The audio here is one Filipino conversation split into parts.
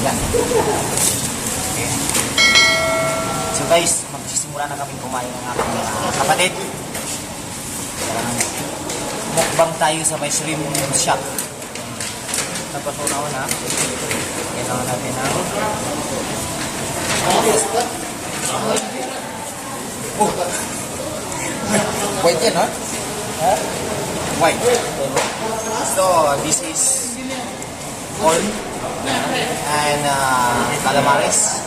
Yan. Okay. So guys, magsisimula na kami kumain ng aking kapatid. Mukbang tayo sa may shrimp shop. Tapos una-una, kailangan natin ng white yan, ha? White. So, this is corn and calamares.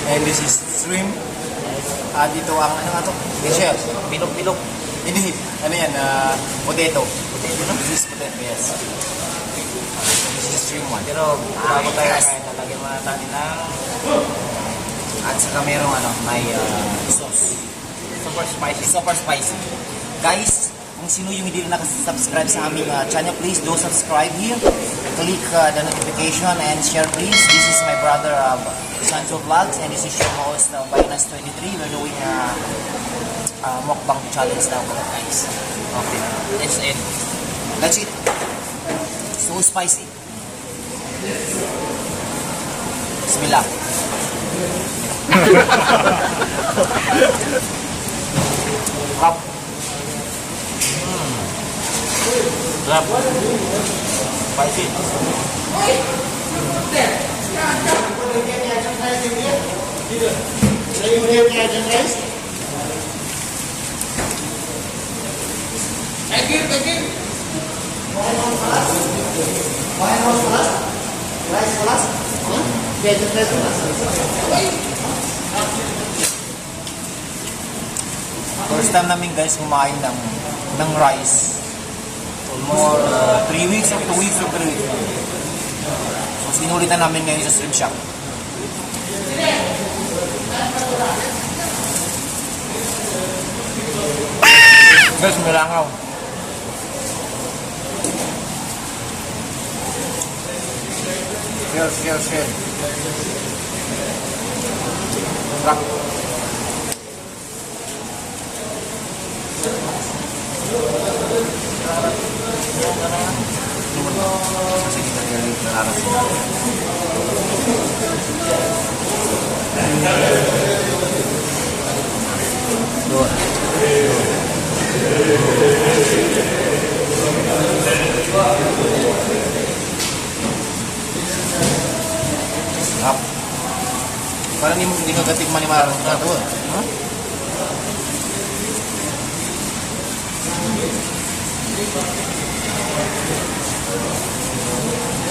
And this is shrimp. Dito ang ano nga to? Michelle. Bilog-bilog. Hindi. Ano yan? Potato. Potato, no? This is potato, yes. This is shrimp one. Pero bago tayo kain, nalagyan muna natin ng at saka merong ano, may sauce. Super spicy. Super spicy. Guys, kung sino yung hindi na nakasubscribe sa aming channel, please do subscribe here. Click the notification and share please. This is my brother Sancho Vlogs and this is your host Binance23. We're doing mukbang challenge now guys. Okay, that's it. That's it. So spicy. Bismillah. Rap. Rap. Spicy. First time namin guys kumain ng rice. Almost 3 weeks or 2 weeks or 3 weeks. So sinulitan namin ngayon sa shrimp shop. Guys, milangaw. Share. Sarap. Kasi kita galing nararas na. Doon. Sarap. Parang hindi ka gatikman ni Marang na ito. Huh?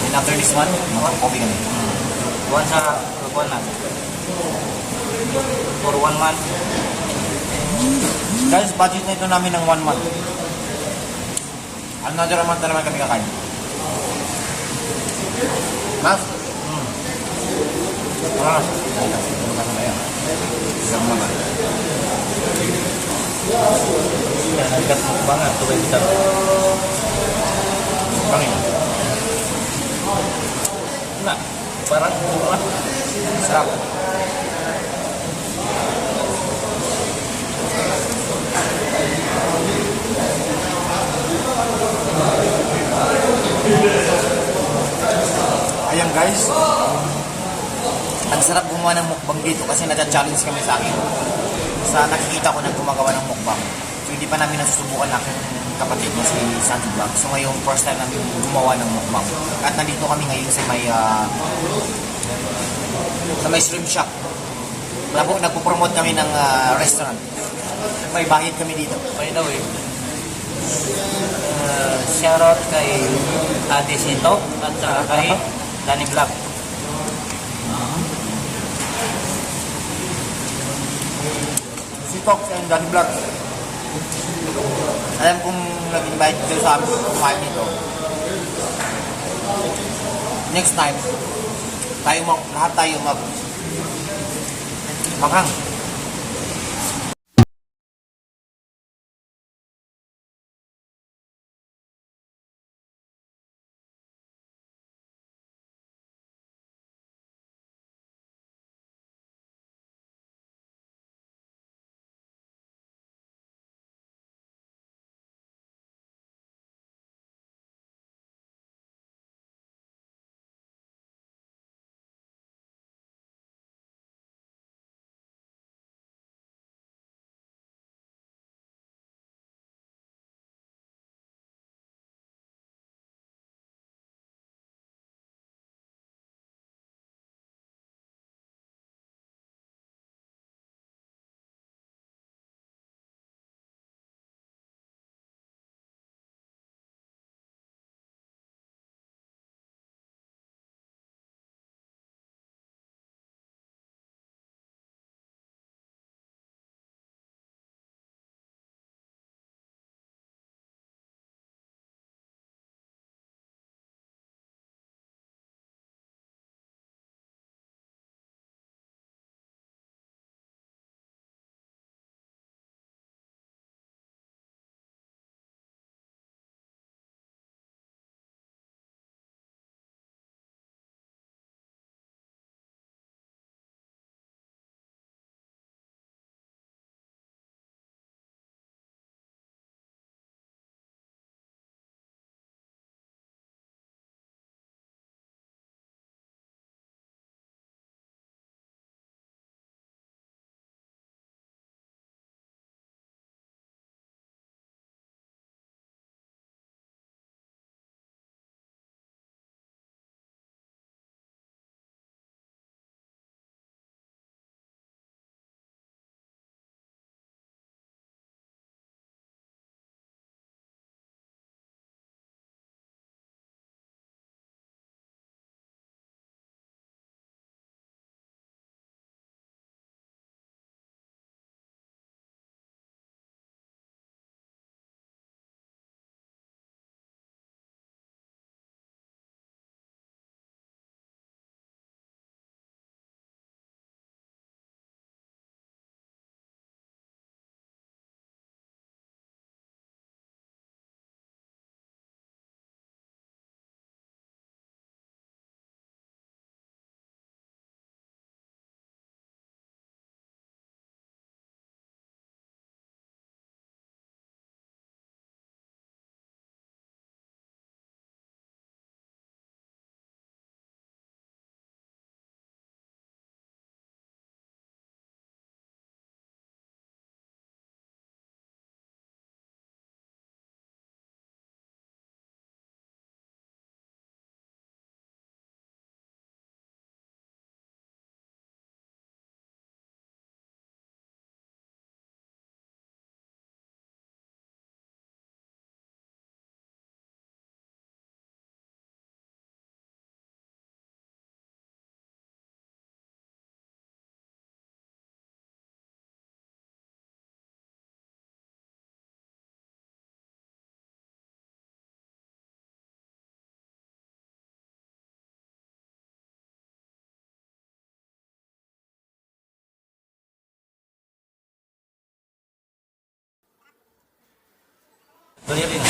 And after this one, coffee kami. Buwan sa buwan natin. For 1 month. Guys, budget na ito namin ng 1 month. Another month na naman kami kakain. Mas? Mas? Ano ka naman yan? Isang naman. Nagkat mo ba nga? Tuwag kita. Pangin. Nah, parang sarap. Ayan guys, ang sarap gumawa ng mukbang dito kasi nata-challenge kami sa akin. Sa nakikita ko na gumagawa ng mukbang. So hindi pa namin nasusubukan na aking kapatid na si Sancho Vlog. So ngayon first time namin gumawa ng mukbang. At nandito kami ngayon sa may shrimp shop. Nagpo-promote kami ng restaurant. May bayad kami dito. By the way, shoutout kay Ate Sito at kay Danny Vlog. Sitok and Danny Vlog. Alam kong nag-invite kayo sa amin kumain nito. Next time, lahat tayo maghang. Tuloy rin.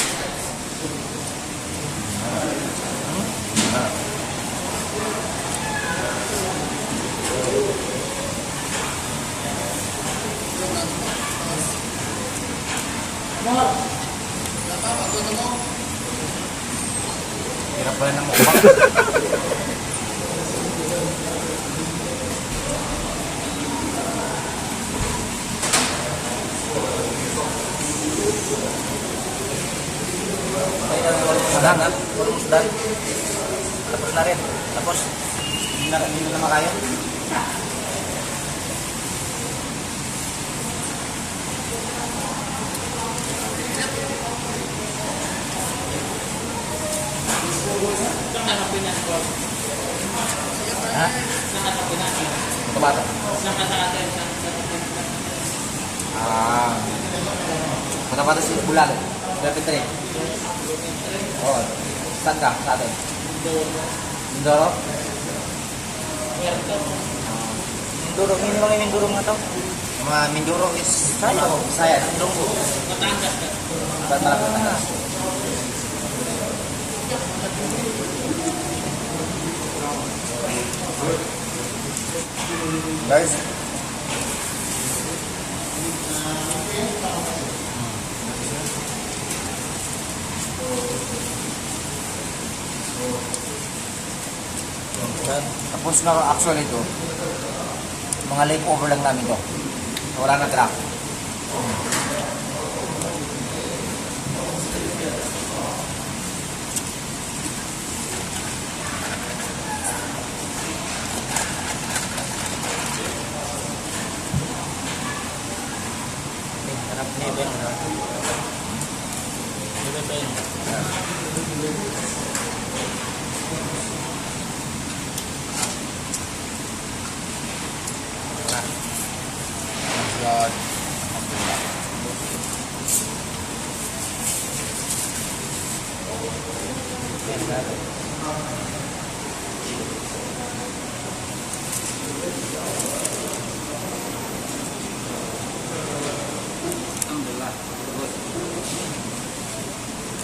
Hirap pala ng mukbang. Sedang kan? Sedang. Tapos na rin. Tapos, hindi na makaya. Ha? Tomato. Ah. Tomato sih bulan. Berapa tadi? Oh, saan ka sa atin? Mindoro? Mindoro, hindi mga Mindoro nga to? Mga Mindoro is Saya, Mindoro. Batangas. Guys, tapos na actually ito, mga lake over lang namin to. Wala na truck. Harap neben na. Neben. God. Alhamdulillah.